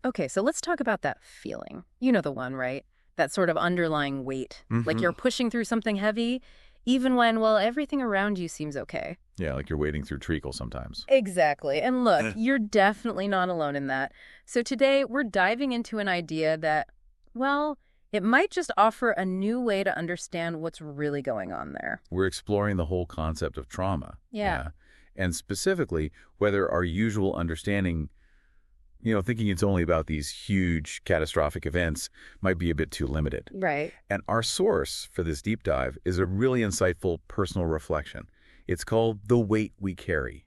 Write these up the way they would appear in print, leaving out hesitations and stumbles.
Okay, so let's talk about that feeling. You know the one, right? That sort of underlying weight. Like you're pushing through something heavy, even when, well, everything around you seems okay. Yeah, like you're wading through treacle sometimes. Exactly. And look, you're definitely not alone in that. So today we're diving into an idea that, well, it might just offer a new way to understand what's really going on there. We're exploring the whole concept of trauma. Yeah. And specifically, whether our usual understanding, thinking it's only about these huge catastrophic events might be a bit too limited. Right. And our source for this deep dive is a really insightful personal reflection. It's called The Weight We Carry: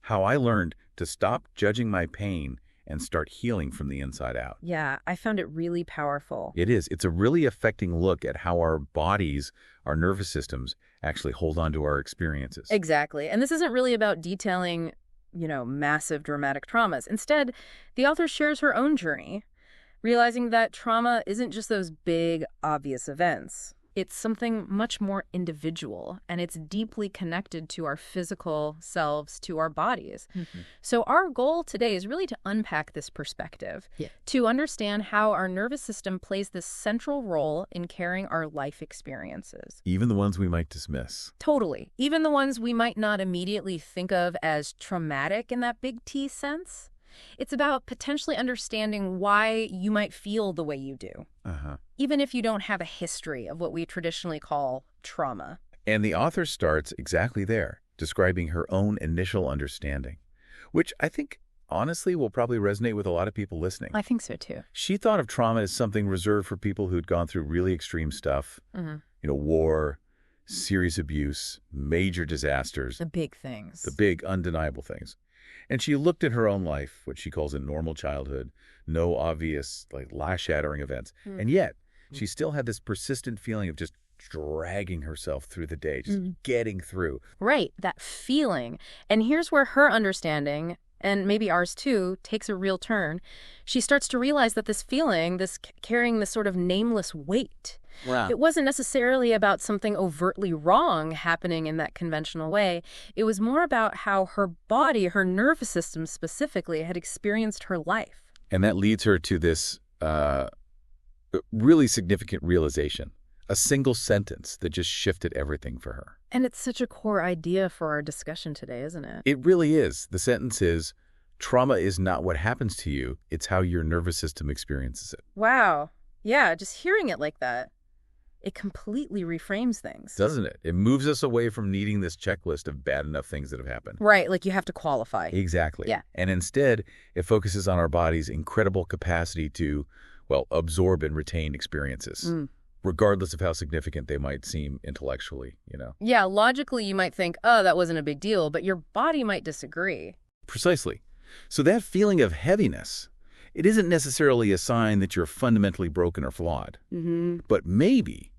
How I Learned to Stop Judging My Pain and Start Healing from the Inside Out. Yeah, I found it really powerful. It is. It's a really affecting look at how our bodies, our nervous systems, actually hold on to our experiences. Exactly. And this isn't really about detailing, massive dramatic traumas. Instead, the author shares her own journey, realizing that trauma isn't just those big, obvious events. It's something much more individual, and it's deeply connected to our physical selves, to our bodies. So our goal today is really to unpack this perspective, to understand how our nervous system plays this central role in carrying our life experiences. Even the ones we might dismiss. Totally. Even the ones we might not immediately think of as traumatic in that big T sense. It's about potentially understanding why you might feel the way you do, even if you don't have a history of what we traditionally call trauma. And the author starts exactly there, describing her own initial understanding, which I think, honestly, will probably resonate with a lot of people listening. I think so, too. She thought of trauma as something reserved for people who'd gone through really extreme stuff, war, serious abuse, major disasters. The big things. The big, undeniable things. And she looked at her own life, what she calls a normal childhood, no obvious, life-shattering events. And yet, she still had this persistent feeling of just dragging herself through the day, just getting through. Right, that feeling. And here's where her understanding, and maybe ours too, takes a real turn. She starts to realize that this feeling, this carrying this sort of nameless weight, it wasn't necessarily about something overtly wrong happening in that conventional way. It was more about how her body, her nervous system specifically, had experienced her life. And that leads her to this really significant realization, a single sentence that just shifted everything for her. And it's such a core idea for our discussion today, isn't it? It really is. The sentence is, trauma is not what happens to you, it's how your nervous system experiences it. Wow. Yeah, just hearing it like that, it completely reframes things. Doesn't it? It moves us away from needing this checklist of bad enough things that have happened. Right, like you have to qualify. Exactly. Yeah. And instead, it focuses on our body's incredible capacity to, absorb and retain experiences, regardless of how significant they might seem intellectually, Yeah, logically you might think, oh, that wasn't a big deal, but your body might disagree. Precisely. So that feeling of heaviness, it isn't necessarily a sign that you're fundamentally broken or flawed, but maybe,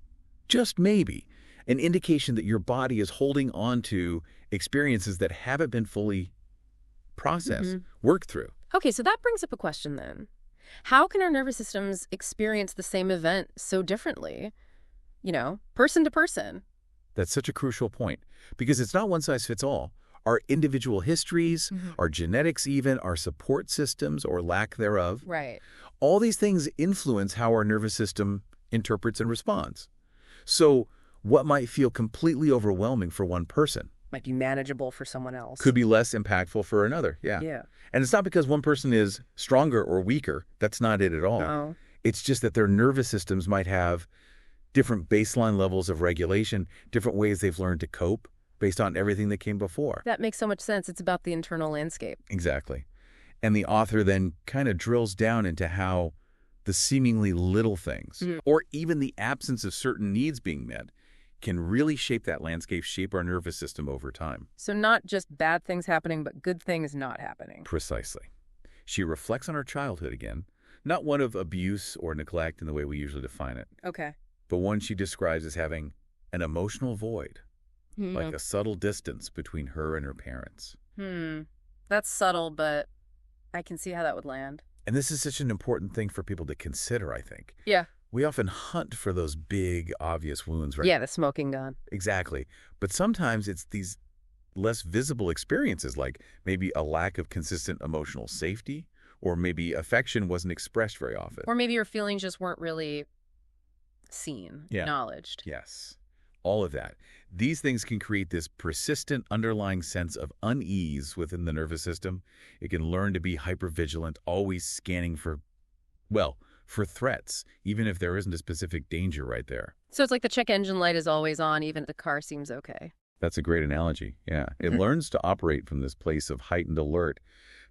just maybe, an indication that your body is holding on to experiences that haven't been fully processed, worked through. Okay, so that brings up a question then. How can our nervous systems experience the same event so differently, person to person? That's such a crucial point, because it's not one size fits all. Our individual histories, our genetics even, our support systems or lack thereof. Right. All these things influence how our nervous system interprets and responds. So what might feel completely overwhelming for one person might be manageable for someone else. Could be less impactful for another, yeah. And it's not because one person is stronger or weaker. That's not it at all. No. It's just that their nervous systems might have different baseline levels of regulation, different ways they've learned to cope based on everything that came before. That makes so much sense. It's about the internal landscape. Exactly. And the author then kind of drills down into how the seemingly little things, or even the absence of certain needs being met, can really shape that landscape, shape our nervous system over time. So not just bad things happening, but good things not happening. Precisely. She reflects on her childhood again, not one of abuse or neglect in the way we usually define it. Okay. But one she describes as having an emotional void, like a subtle distance between her and her parents. That's subtle, but I can see how that would land. And this is such an important thing for people to consider, I think. Yeah. We often hunt for those big, obvious wounds, right? Yeah, the smoking gun. Exactly. But sometimes it's these less visible experiences, like maybe a lack of consistent emotional safety Or maybe affection wasn't expressed very often. Or maybe your feelings just weren't really seen, acknowledged. Yes. All of that. These things can create this persistent underlying sense of unease within the nervous system. It can learn to be hypervigilant, always scanning for threats, even if there isn't a specific danger right there. So it's like the check engine light is always on, even if the car seems okay. That's a great analogy. Yeah. It learns to operate from this place of heightened alert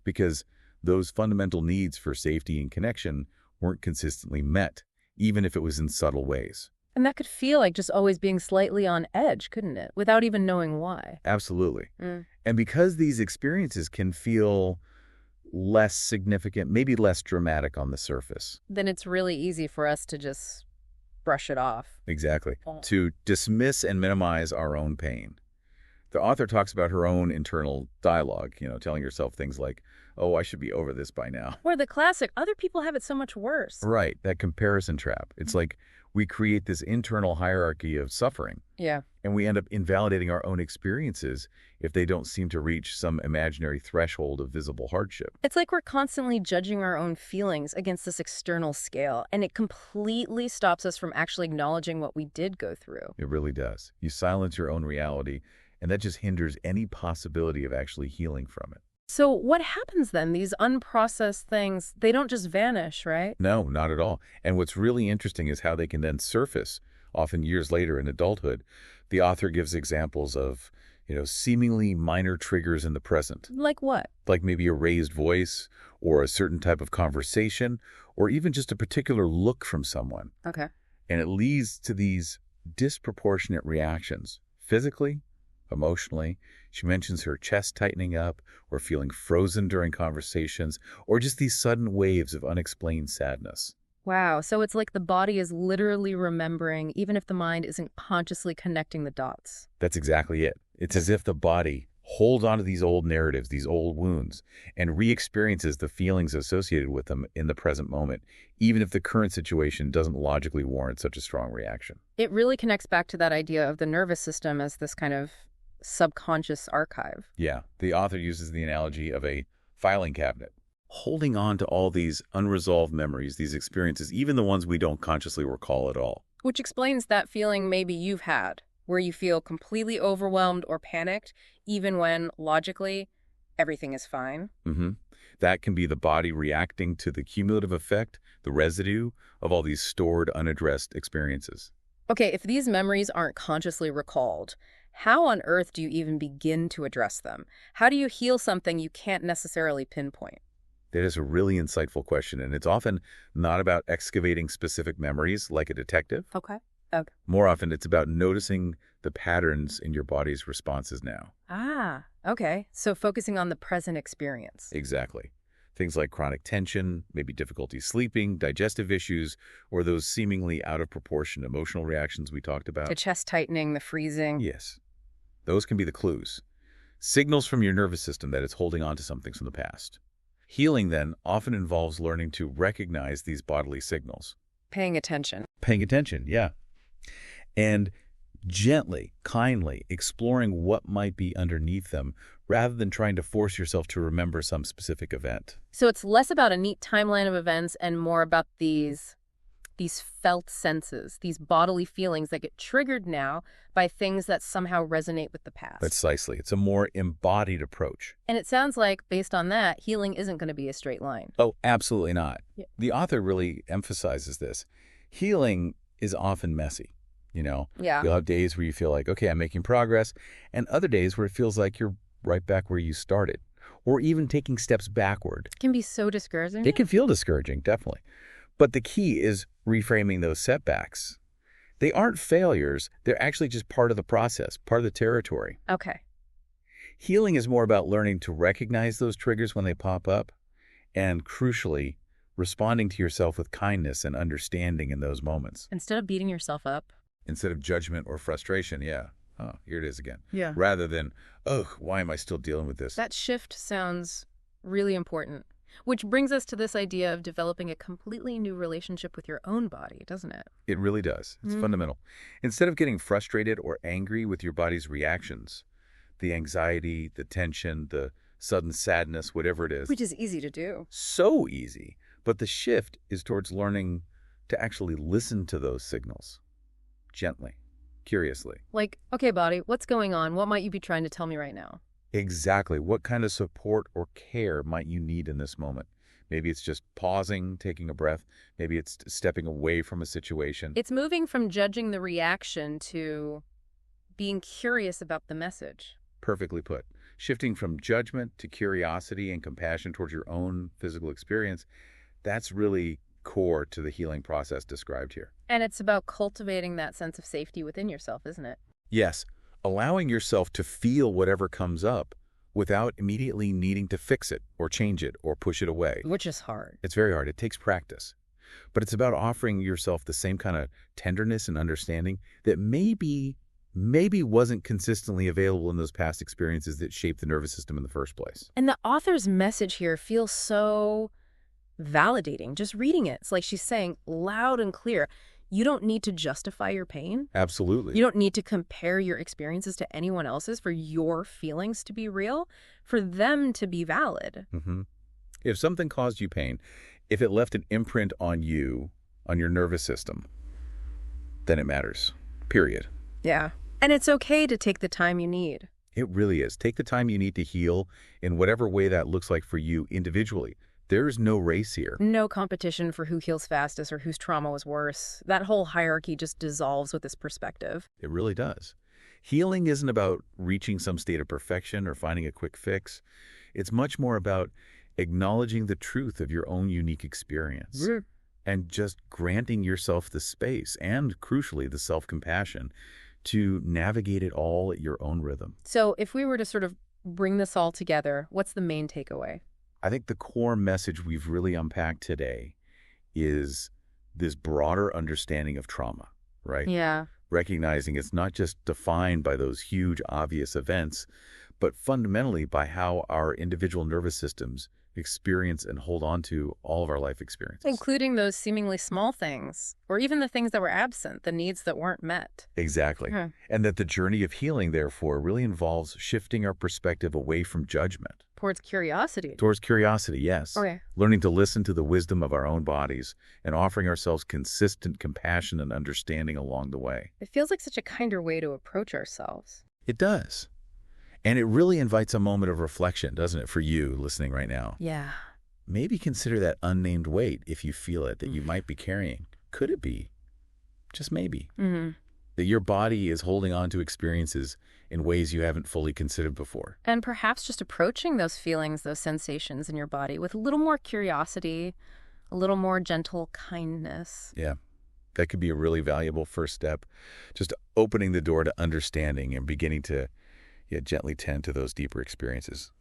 because those fundamental needs for safety and connection weren't consistently met, even if it was in subtle ways. And that could feel like just always being slightly on edge, couldn't it? Without even knowing why. Absolutely. And because these experiences can feel less significant, maybe less dramatic on the surface, then it's really easy for us to just brush it off. Exactly. To dismiss and minimize our own pain. The author talks about her own internal dialogue, telling herself things like, oh, I should be over this by now. Or the classic, other people have it so much worse. Right. That comparison trap. It's like we create this internal hierarchy of suffering. Yeah. And we end up invalidating our own experiences if they don't seem to reach some imaginary threshold of visible hardship. It's like we're constantly judging our own feelings against this external scale, and it completely stops us from actually acknowledging what we did go through. It really does. You silence your own reality, and that just hinders any possibility of actually healing from it. So what happens then? These unprocessed things, they don't just vanish, right? No, not at all. And what's really interesting is how they can then surface, often years later in adulthood. The author gives examples of, seemingly minor triggers in the present. Like what? Like maybe a raised voice or a certain type of conversation or even just a particular look from someone. Okay. And it leads to these disproportionate reactions, physically, emotionally. She mentions her chest tightening up or feeling frozen during conversations or just these sudden waves of unexplained sadness. Wow. So it's like the body is literally remembering, even if the mind isn't consciously connecting the dots. That's exactly it. It's as if the body holds onto these old narratives, these old wounds, and re-experiences the feelings associated with them in the present moment, even if the current situation doesn't logically warrant such a strong reaction. It really connects back to that idea of the nervous system as this kind of subconscious archive. Yeah. The author uses the analogy of a filing cabinet, holding on to all these unresolved memories, these experiences, even the ones we don't consciously recall at all. Which explains that feeling maybe you've had, where you feel completely overwhelmed or panicked, even when, logically, everything is fine. That can be the body reacting to the cumulative effect, the residue of all these stored, unaddressed experiences. Okay, if these memories aren't consciously recalled, how on earth do you even begin to address them? How do you heal something you can't necessarily pinpoint? That is a really insightful question, and it's often not about excavating specific memories like a detective. Okay. More often, it's about noticing the patterns in your body's responses now. Ah, okay. So focusing on the present experience. Exactly. Things like chronic tension, maybe difficulty sleeping, digestive issues, or those seemingly out of proportion emotional reactions we talked about. The chest tightening, the freezing. Yes. Those can be the clues. Signals from your nervous system that it's holding on to something from the past. Healing, then, often involves learning to recognize these bodily signals. Paying attention. Paying attention, yeah. And gently, kindly exploring what might be underneath them rather than trying to force yourself to remember some specific event. So it's less about a neat timeline of events and more about these felt senses, these bodily feelings that get triggered now by things that somehow resonate with the past. Precisely. It's a more embodied approach. And it sounds like, based on that, healing isn't going to be a straight line. Oh, absolutely not. Yeah. The author really emphasizes this. Healing is often messy, Yeah. You'll have days where you feel like, okay, I'm making progress, and other days where it feels like you're right back where you started, or even taking steps backward. It can be so discouraging. It can feel discouraging, definitely. But the key is reframing those setbacks. They aren't failures. They're actually just part of the process, part of the territory. Okay. Healing is more about learning to recognize those triggers when they pop up and, crucially, responding to yourself with kindness and understanding in those moments. Instead of beating yourself up. Instead of judgment or frustration, yeah. Oh, here it is again. Yeah. Rather than, oh, why am I still dealing with this? That shift sounds really important. Which brings us to this idea of developing a completely new relationship with your own body, doesn't it? It really does. It's fundamental. Instead of getting frustrated or angry with your body's reactions, the anxiety, the tension, the sudden sadness, whatever it is. Which is easy to do. So easy. But the shift is towards learning to actually listen to those signals. Gently, curiously. Like, okay, body, what's going on? What might you be trying to tell me right now? Exactly. What kind of support or care might you need in this moment? Maybe it's just pausing, taking a breath. Maybe it's stepping away from a situation. It's moving from judging the reaction to being curious about the message. Perfectly put. Shifting from judgment to curiosity and compassion towards your own physical experience, that's really core to the healing process described here. And it's about cultivating that sense of safety within yourself, isn't it? Yes, allowing yourself to feel whatever comes up without immediately needing to fix it or change it or push it away. Which is hard. It's very hard. It takes practice. But it's about offering yourself the same kind of tenderness and understanding that maybe wasn't consistently available in those past experiences that shaped the nervous system in the first place. And the author's message here feels so validating. Just reading it, it's like she's saying loud and clear, you don't need to justify your pain. Absolutely. You don't need to compare your experiences to anyone else's for your feelings to be real, for them to be valid. Mm-hmm. If something caused you pain, if it left an imprint on you, on your nervous system, then it matters. Period. Yeah. And it's okay to take the time you need. It really is. Take the time you need to heal in whatever way that looks like for you individually. There's no race here. No competition for who heals fastest or whose trauma was worse. That whole hierarchy just dissolves with this perspective. It really does. Healing isn't about reaching some state of perfection or finding a quick fix. It's much more about acknowledging the truth of your own unique experience and just granting yourself the space and, crucially, the self-compassion to navigate it all at your own rhythm. So if we were to sort of bring this all together, what's the main takeaway? I think the core message we've really unpacked today is this broader understanding of trauma, right? Yeah. Recognizing it's not just defined by those huge, obvious events, but fundamentally by how our individual nervous systems experience and hold on to all of our life experiences. Including those seemingly small things, or even the things that were absent, the needs that weren't met. Exactly. And that the journey of healing, therefore, really involves shifting our perspective away from judgment. Towards curiosity. Towards curiosity, yes. Okay. Learning to listen to the wisdom of our own bodies and offering ourselves consistent compassion and understanding along the way. It feels like such a kinder way to approach ourselves. It does. And it really invites a moment of reflection, doesn't it, for you listening right now? Yeah. Maybe consider that unnamed weight, if you feel it, that you might be carrying. Could it be, just maybe, that your body is holding on to experiences in ways you haven't fully considered before? And perhaps just approaching those feelings, those sensations in your body with a little more curiosity, a little more gentle kindness. Yeah, that could be a really valuable first step. Just opening the door to understanding and beginning to gently tend to those deeper experiences.